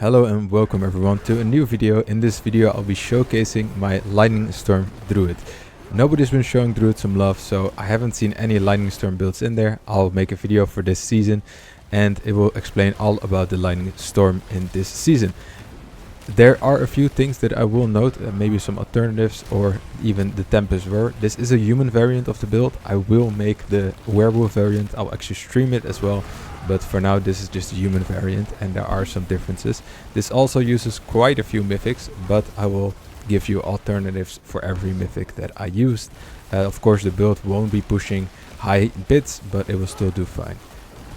Hello and welcome everyone to a new video. In this video I'll be showcasing my Lightning Storm Druid. Nobody's been showing Druid some love, so I haven't seen any Lightning Storm builds in there. I'll make a video for this season and it will explain all about the Lightning Storm in this season. There are a few things that I will note, maybe some alternatives or even the Tempest Roar. This is a human variant of the build. I will make the Werewolf variant. I'll actually stream it as well. But for now this is just a human variant and there are some differences. This also uses quite a few mythics, but I will give you alternatives for every mythic that I used. Of course the build won't be pushing high bits, but it will still do fine.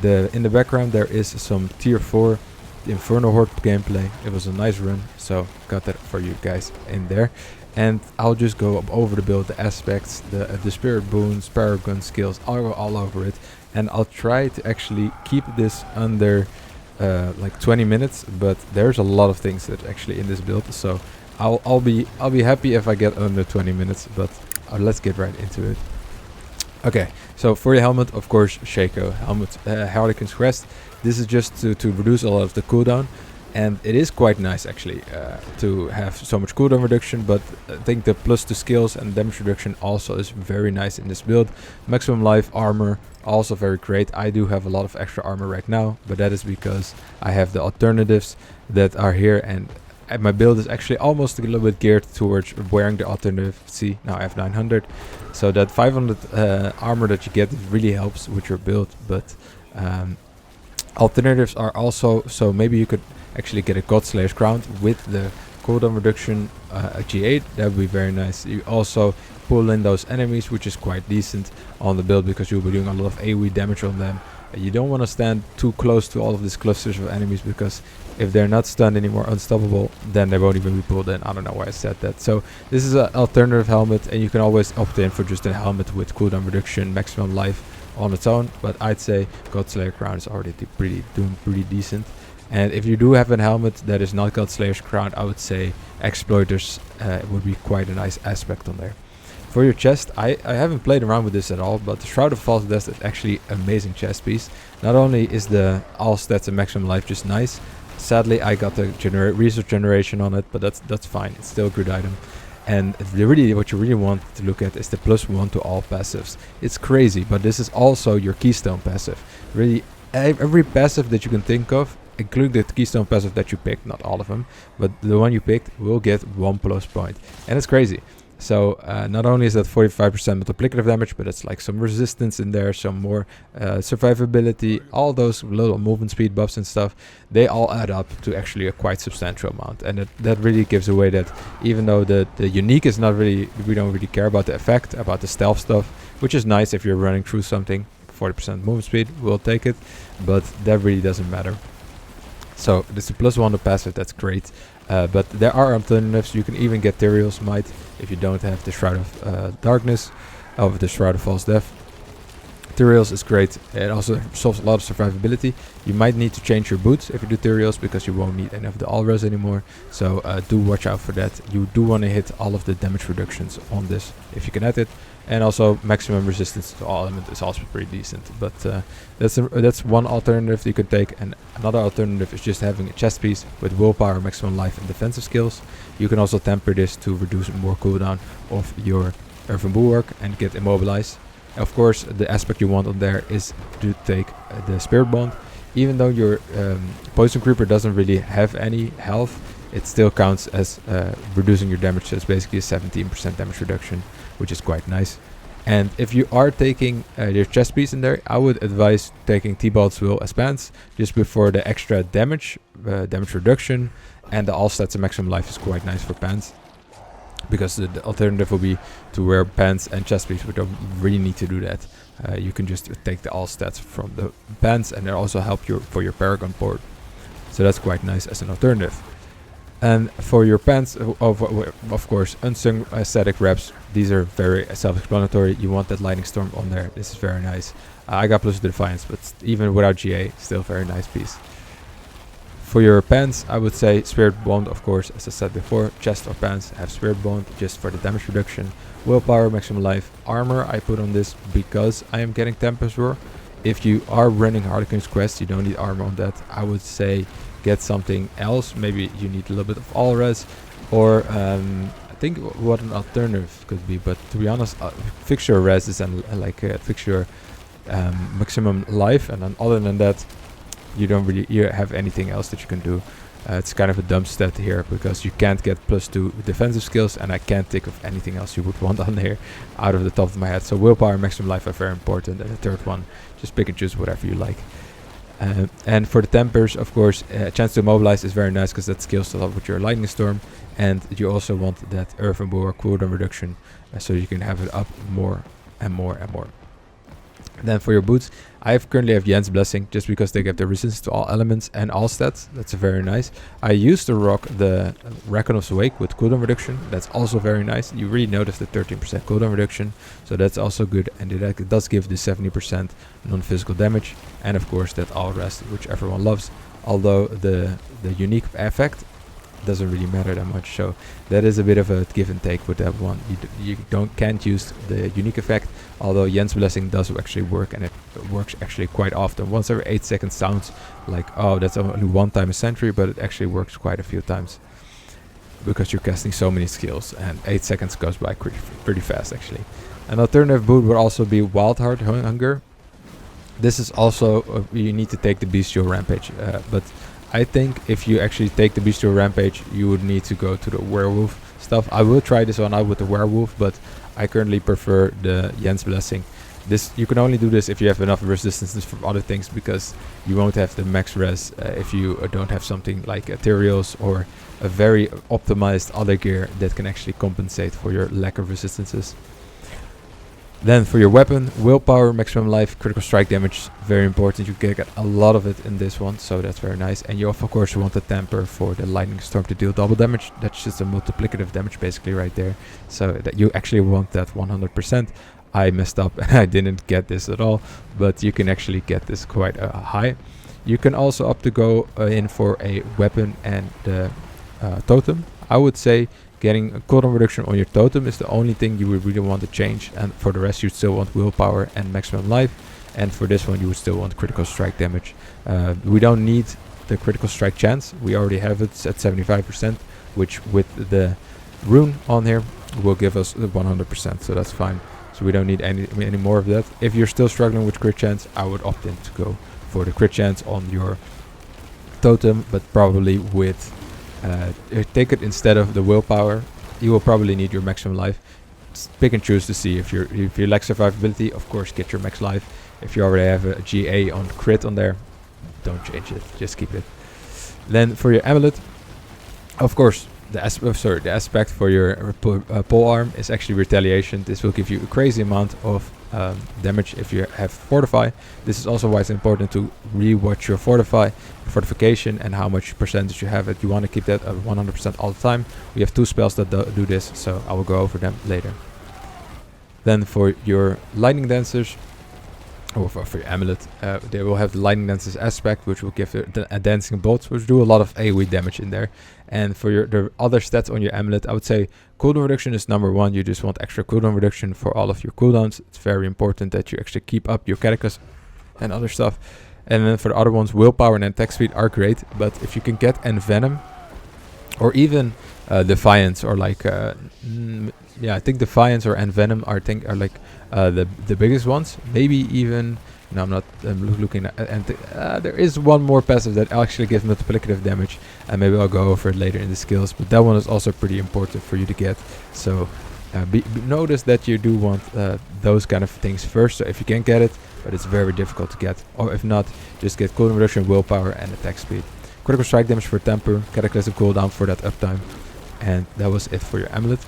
In the background there is some tier 4 Inferno Horde gameplay. It was a nice run, so got that for you guys in there. And I'll just go over the build, the aspects, the spirit boons, paragon skills, I'll go all over it. And I'll try to actually keep this under like 20 minutes, but there's a lot of things that actually in this build, so I'll be happy if I get under 20 minutes. But let's get right into it. Okay, so for the helmet, of course, Shaco helmet, Harlequin's Crest. This is just to reduce a lot of the cooldown, and it is quite nice actually to have so much cooldown reduction. But I think the plus to skills and damage reduction also is very nice in this build. Maximum life, armor, also very great. I do have a lot of extra armor right now, but that is because I have the alternatives that are here, and my build is actually almost a little bit geared towards wearing the alternative. See, now I have 900, so that 500 armor that you get really helps with your build. But alternatives are also, so maybe you could actually get a Godslayer's Crown with the cooldown reduction G8. That would be very nice. You also pull in those enemies, which is quite decent on the build because you'll be doing a lot of AoE damage on them. You don't want to stand too close to all of these clusters of enemies, because if they're not stunned anymore, unstoppable, then they won't even be pulled in. I don't know why I said that. So this is an alternative helmet, and you can always opt in for just a helmet with cooldown reduction, maximum life on its own. But I'd say Godslayer Crown is already doing pretty decent. And if you do have a helmet that is not Godslayer's Crown, I would say Exploiters would be quite a nice aspect on there. For your chest, I haven't played around with this at all, but the Shroud of False Death is actually an amazing chest piece. Not only is the all stats and maximum life just nice, sadly I got the resource generation on it, but that's fine. It's still a good item. And what you really want to look at is the +1 to all passives. It's crazy, but this is also your keystone passive. Really, every passive that you can think of, including the keystone passive that you picked, not all of them, but the one you picked will get 1+ point. And it's crazy. So not only is that 45% multiplicative damage, but it's like some resistance in there, some more survivability, all those little movement speed buffs and stuff. They all add up to actually a quite substantial amount, and that really gives away that even though the unique is not really, we don't really care about the effect, about the stealth stuff, which is nice if you're running through something. 40% movement speed, we'll take it, but that really doesn't matter. So this is +1 to passive, that's great. But there are alternatives. You can even get Tyrael's Might if you don't have the Shroud of Darkness, of the Shroud of False Death. Tyrael's is great. It also solves a lot of survivability. You might need to change your boots if you do Tyrael's, because you won't need any of the Allras anymore. So do watch out for that. You do want to hit all of the damage reductions on this if you can add it. And also maximum resistance to all elements is also pretty decent. But that's one alternative you can take. And another alternative is just having a chest piece with willpower, maximum life, and defensive skills. You can also temper this to reduce more cooldown of your Earthen Bulwark and get immobilized. Of course, the aspect you want on there is to take the Spirit Bond. Even though your Poison Creeper doesn't really have any health, it still counts as reducing your damage. So it's basically a 17% damage reduction, which is quite nice. And if you are taking your chest piece in there, I would advise taking T-Bolt's Will as pants, just before the extra damage reduction, and the all stats and maximum life is quite nice for pants. Because the alternative will be to wear pants and chest piece, but don't really need to do that. You can just take the all stats from the pants, and they also help you for your paragon board. So that's quite nice as an alternative. And for your pants, of course, unsung static reps. These are very self-explanatory. You want that Lightning Storm on there. This is very nice. I got plus Defiance, but even without GA, still very nice piece. For your pants, I would say Spirit Bond, of course, as I said before. Chest or pants have Spirit Bond just for the damage reduction. Willpower, maximum life, armor I put on this because I am getting Tempest Roar. If you are running Harlequin's Quest, you don't need armor on that. I would say get something else. Maybe you need a little bit of all res, or I think what an alternative could be. But to be honest, fix your res and fix your maximum life, and then other than that, you don't really have anything else that you can do. It's kind of a dumb stat here because you can't get +2 defensive skills, and I can't think of anything else you would want on here out of the top of my head. So willpower and maximum life are very important, and the third one, just pick and choose whatever you like. And for the tempers, of course, chance to mobilize is very nice because that scales a lot with your lightning storm, and you also want that earthen boar cooldown reduction, so you can have it up more and more and more. Then for your boots, I currently have Yen's Blessing just because they give the resistance to all elements and all stats. That's very nice. I used to rock the Rakonov's Wake with cooldown reduction. That's also very nice. You really notice the 13% cooldown reduction, so that's also good. And it does give the 70% non-physical damage, and of course that all rest, which everyone loves. Although the unique effect doesn't really matter that much, so that is a bit of a give and take with that one. You can't use the unique effect, although Yen's Blessing does actually work, and it works actually quite often. Once every 8 seconds sounds like, oh, that's only one time a century, but it actually works quite a few times because you're casting so many skills, and 8 seconds goes by pretty fast actually. An alternative boot would also be Wild Heart Hunger. This is also you need to take the Bestial Rampage, but I think if you actually take the Bestial Rampage, you would need to go to the Werewolf stuff. I will try this one out with the Werewolf, but I currently prefer the Yen's Blessing. You can only do this if you have enough resistances from other things, because you won't have the max res if you don't have something like Ethereals or a very optimized other gear that can actually compensate for your lack of resistances. Then for your weapon, willpower, maximum life, critical strike damage, very important. You can get a lot of it in this one, so that's very nice. And you of course want the temper for the lightning storm to deal double damage. That's just a multiplicative damage basically right there. So that you actually want that 100%. I messed up and I didn't get this at all, but you can actually get this quite high. You can also opt to go in for a weapon and the totem. I would say getting a cooldown reduction on your totem is the only thing you would really want to change, and for the rest you still want willpower and maximum life, and for this one you would still want critical strike damage. We don't need the critical strike chance, we already have it at 75%, which with the rune on here will give us the 100%, so that's fine. So we don't need any more of that. If you're still struggling with crit chance, I would opt in to go for the crit chance on your totem, but probably with take it instead of the willpower. You will probably need your maximum life. Pick and choose to see if you lack survivability. Of course, get your max life. If you already have a GA on crit on there, don't change it. Just keep it. Then for your amulet, of course, the aspect for your pole arm is actually retaliation. This will give you a crazy amount of damage if you have fortify. This is also why it's important to rewatch your fortification and how much percentage you have it. You want to keep that at 100% all the time. We have 2 spells that do this, so I will go over them later. Then for your lightning dancers, or for your amulet, they will have the lightning dancers aspect, which will give the dancing bolts, which do a lot of AoE damage in there. And for the other stats on your amulet, I would say cooldown reduction is number 1. You just want extra cooldown reduction for all of your cooldowns. It's very important that you actually keep up your catechus and other stuff. And then for the other ones, willpower and attack speed are great, but if you can get Envenom or even Defiance, or like I think Defiance or Envenom are like the biggest ones. Maybe even no, I'm not looking at, and there is one more passive that actually gives multiplicative damage, and maybe I'll go over it later in the skills, but that one is also pretty important for you to get. So notice that you do want those kind of things first, so if you can get it, but it's very difficult to get, or if not, just get cooldown reduction, willpower and attack speed. Critical strike damage for temper, cataclysm cooldown for that uptime, and that was it for your amulet.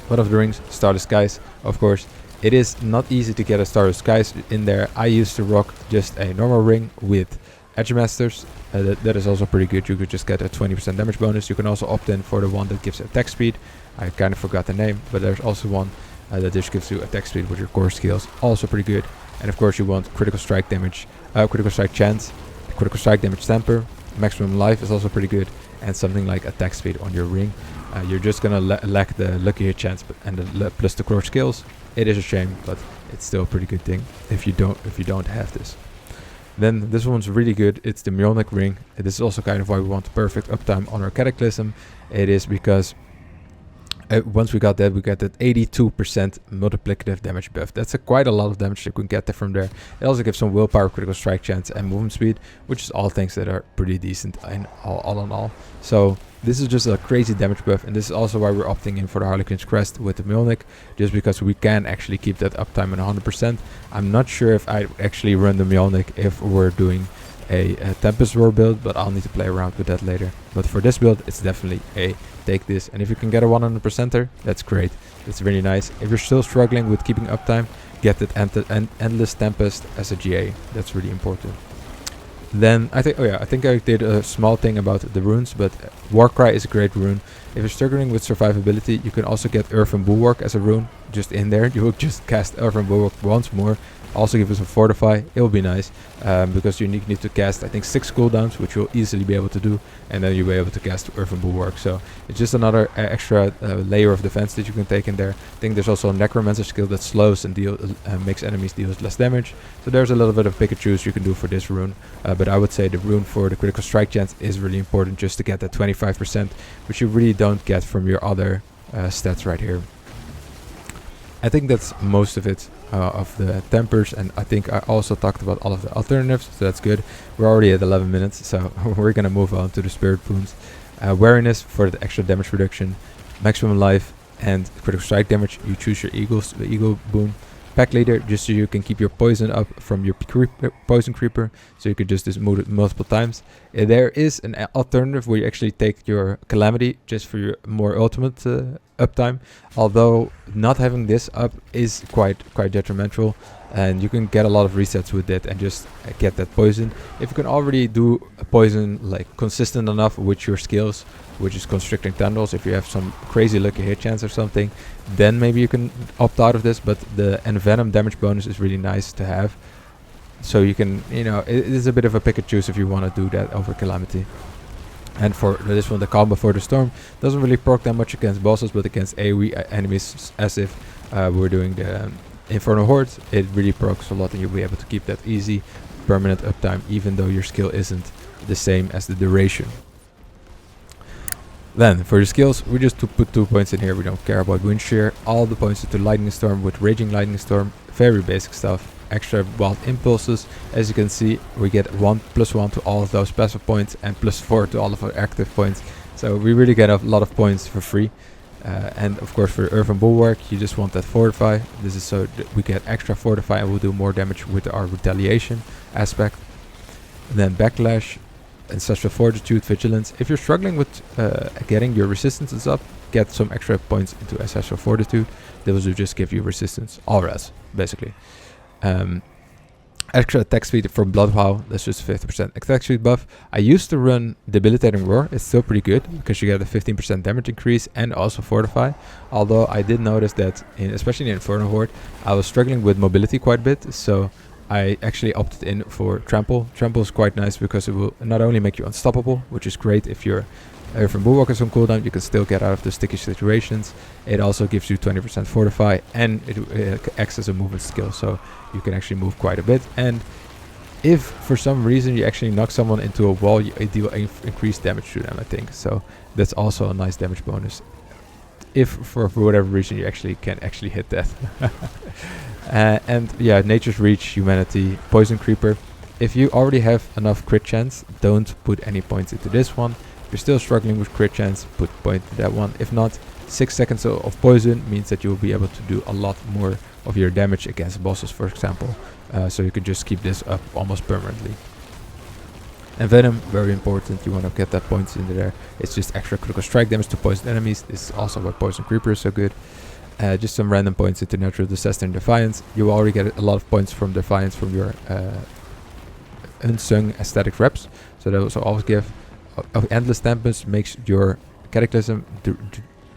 What of the rings? Star of the Skies, of course. It is not easy to get a Star of the Skies in there. I used to rock just a normal ring with Edge Masters. That is also pretty good. You could just get a 20% damage bonus. You can also opt in for the one that gives attack speed. I kind of forgot the name, but there's also one that just gives you attack speed with your core skills. Also pretty good. And of course you want critical strike damage, critical strike chance, critical strike damage temper. Maximum life is also pretty good, and something like attack speed on your ring. You're just gonna lack the lucky hit chance and the plus the core skills. It is a shame, but it's still a pretty good thing if you don't have this. Then this one's really good. It's the Mjolnir ring. This is also kind of why we want the perfect uptime on our Cataclysm. It is because once we got that 82% multiplicative damage buff. That's quite a lot of damage you can get there from there. It also gives some willpower, critical strike chance, and movement speed, which is all things that are pretty decent in all in all. So this is just a crazy damage buff, and this is also why we're opting in for the Harlequin's Crest with the Mjolnir, just because we can actually keep that uptime at 100%. I'm not sure if I actually run the Mjolnir if we're doing a Tempest Roar build, but I'll need to play around with that later. But for this build, it's definitely a take this, and if you can get a 100%er, that's great. That's really nice. If you're still struggling with keeping uptime, get that Endless Tempest as a GA. That's really important. Then I think I did a small thing about the runes, but Warcry is a great rune. If you're struggling with survivability, you can also get Earthen Bulwark as a rune just in there. You will just cast Earthen Bulwark once more. Also give us a Fortify. It will be nice because you need to cast, I think, 6 cooldowns, which you'll easily be able to do, and then you'll be able to cast Earthen Bulwark. So it's just another extra layer of defense that you can take in there. I think there's also a Necromancer skill that slows and makes enemies deal less damage. So there's a little bit of pick and choose you can do for this rune, but I would say the rune for the critical strike chance is really important just to get that 25%, which you really don't get from your other stats right here. I think that's most of it of the tempers, and I think I also talked about all of the alternatives, so that's good. We're already at 11 minutes, so we're gonna move on to the spirit boons. Wariness for the extra damage reduction, maximum life, and critical strike damage. You choose your eagle boon. Pack leader, just so you can keep your poison up from your poison creeper, so you could just move it multiple times. There is an alternative where you actually take your calamity just for your more ultimate uptime, although not having this up is quite detrimental, and you can get a lot of resets with it and just get that poison. If you can already do a poison like consistent enough with your skills, which is constricting tendrils, if you have some crazy lucky hit chance or something, then maybe you can opt out of this. But the envenom damage bonus is really nice to have, so you can, it is a bit of a pick and choose if you want to do that over calamity. And for this one, the Calm Before the Storm doesn't really proc that much against bosses, but against AoE enemies, as if we're doing the Infernal Horde, it really procs a lot, and you'll be able to keep that easy permanent uptime, even though your skill isn't the same as the duration. Then for your skills, we just put 2 points in here. We don't care about Wind Shear. All the points into Lightning Storm with Raging Lightning Storm. Very basic stuff. Extra Wild Impulses. As you can see, we get +1 to all of those passive points and +4 to all of our active points. So we really get a lot of points for free. And of course for Earthen Bulwark, you just want that Fortify. This is so that we get extra Fortify and we'll do more damage with our retaliation aspect. And then Backlash, Ancestral Fortitude, Vigilance. If you're struggling with getting your resistances up, get some extra points into Ancestral Fortitude. Those will just give you resistance, all res, basically. Extra attack speed for Bloodhowl, that's just 50% attack speed buff. I used to run Debilitating Roar. It's still pretty good because you get a 15% damage increase and also Fortify. Although I did notice that, especially in Infernal Horde, I was struggling with mobility quite a bit, so I actually opted in for Trample. Trample is quite nice because it will not only make you unstoppable, which is great if you're from Bulwark is on cooldown, you can still get out of the sticky situations. It also gives you 20% Fortify, and it acts as a movement skill, so you can actually move quite a bit. And if for some reason you actually knock someone into a wall, you deal increased damage to them, I think. So that's also a nice damage bonus. If for whatever reason you can hit that. And yeah, Nature's Reach, Humanity, Poison Creeper. If you already have enough crit chance, don't put any points into this one. If you're still struggling with crit chance, put point to that one. If not, 6 seconds of poison means that you'll be able to do a lot more of your damage against bosses, for example. So you can just keep this up almost permanently. And Venom, very important. You want to get that points into there. It's just extra critical strike damage to poison enemies. This is also why Poison Creeper is so good. Just some random points into Natural Disaster and Defiance. You will already get a lot of points from Defiance from your unsung aesthetic reps. So that will always give. Endless Tempest makes your Cataclysm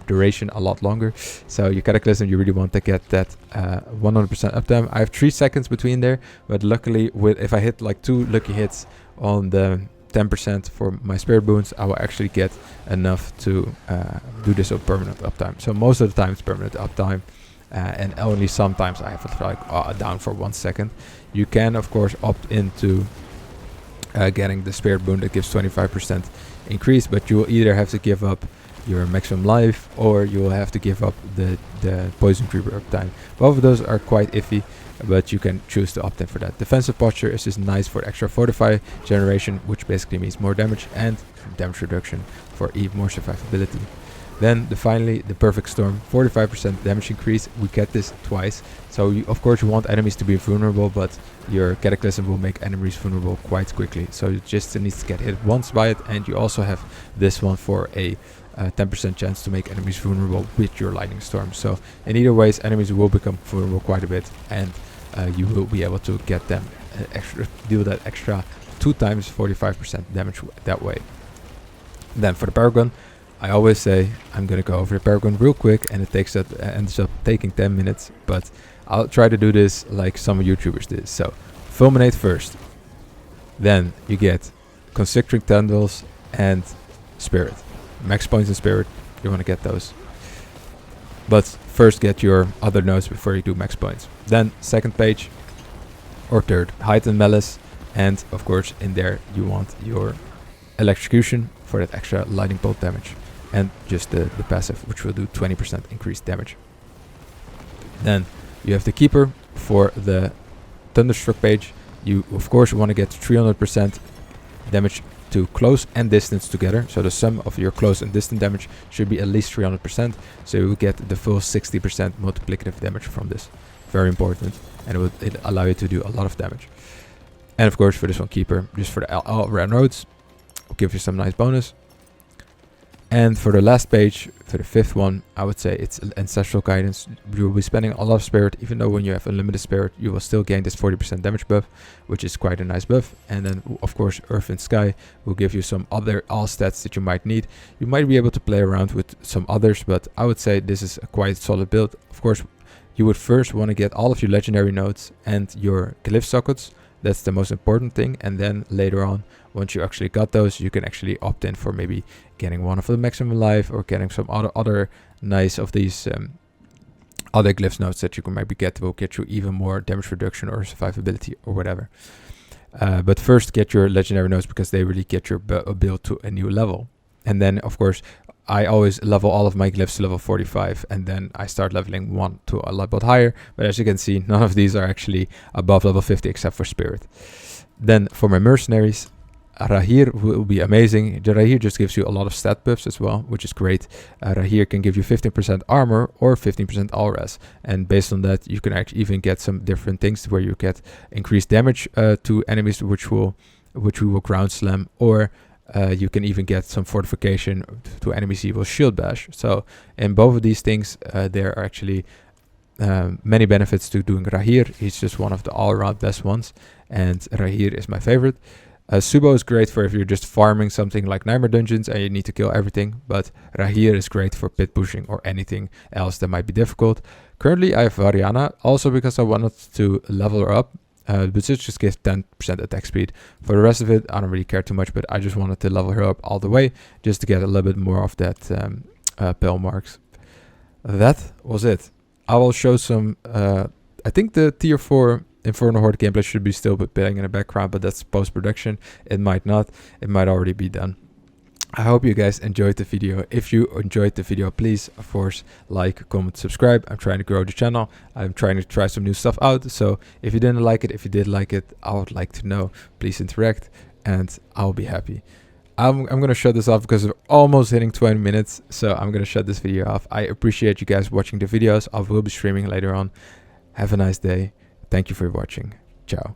duration a lot longer. So your Cataclysm, you really want to get that 100% uptime. I have 3 seconds between there, but luckily if I hit like 2 lucky hits on the 10% for my spirit boons, I will actually get enough to do this on permanent uptime. So most of the time it's permanent uptime, and only sometimes I have it like down for 1 second. You can of course opt into getting the spirit boon that gives 25% increase, but you will either have to give up your maximum life or you will have to give up the poison creeper uptime. Both of those are quite iffy, but you can choose to opt in for that. Defensive posture is just nice for extra fortify generation, which basically means more damage, and damage reduction for even more survivability. Then finally the perfect storm, 45% damage increase. We get this twice, so of course you want enemies to be vulnerable, but your cataclysm will make enemies vulnerable quite quickly, so you just needs to get hit once by it. And you also have this one for a 10% chance to make enemies vulnerable with your lightning storm. So in either ways, enemies will become vulnerable quite a bit, and you will be able to get them deal that extra 2 times 45% damage that way. Then for the paragon, I always say I'm gonna go over the paragon real quick, and it ends up taking 10 minutes, but I'll try to do this like some YouTubers did. So fulminate first, then you get constricting tendrils and spirit. Max points in spirit, you want to get those, but first get your other nodes before you do max points. Then second page or third, heightened malice, and of course in there you want your electrocution for that extra lightning bolt damage, and just the passive, which will do 20% increased damage. Then you have the keeper for the thunderstruck page. You of course want to get 300% damage to close and distance together, so the sum of your close and distant damage should be at least 300%, so you will get the full 60% multiplicative damage from this. Very important, and it allow you to do a lot of damage. And of course for this one, keeper, just for the all rare nodes, will give you some nice bonus. And for the last page, for the fifth one, I would say it's ancestral guidance. You will be spending a lot of spirit, even though when you have unlimited spirit, you will still gain this 40% damage buff, which is quite a nice buff. And then of course earth and sky will give you some other all stats that you might need. You might be able to play around with some others, but I would say this is a quite solid build. Of course, you would first want to get all of your legendary nodes and your glyph sockets. That's the most important thing, and then later on, once you actually got those, you can actually opt in for maybe getting one of the maximum life, or getting some other nice of these other glyphs nodes that you can maybe get, will get you even more damage reduction or survivability or whatever. But first get your legendary nodes, because they really get your build to a new level. And then of course I always level all of my glyphs to level 45, and then I start leveling one to a level higher. But as you can see, none of these are actually above level 50 except for spirit. Then for my mercenaries, Rahir will be amazing. The Rahir just gives you a lot of stat buffs as well, which is great. Rahir can give you 15% armor or 15% all res, and based on that you can actually even get some different things where you get increased damage to enemies, which we will ground slam, or you can even get some fortification to enemies he will shield bash. So in both of these things there are actually many benefits to doing Rahir. He's just one of the all-around best ones, and Rahir is my favorite. Subo is great for if you're just farming something like Nightmare Dungeons and you need to kill everything, but Rahir is great for pit pushing or anything else that might be difficult. Currently I have Variana, also because I wanted to level her up, but this just gives 10% attack speed. For the rest of it, I don't really care too much, but I just wanted to level her up all the way, just to get a little bit more of that pale marks. That was it. I will show some, I think the tier 4 Inferno Horde gameplay should be still playing in the background, but that's post-production. It might not. It might already be done. I hope you guys enjoyed the video. If you enjoyed the video, please, of course, like, comment, subscribe. I'm trying to grow the channel. I'm trying to try some new stuff out. So if you didn't like it, if you did like it, I would like to know. Please interact, and I'll be happy. I'm going to shut this off because we're almost hitting 20 minutes. So I'm going to shut this video off. I appreciate you guys watching the videos. I will be streaming later on. Have a nice day. Thank you for watching. Ciao.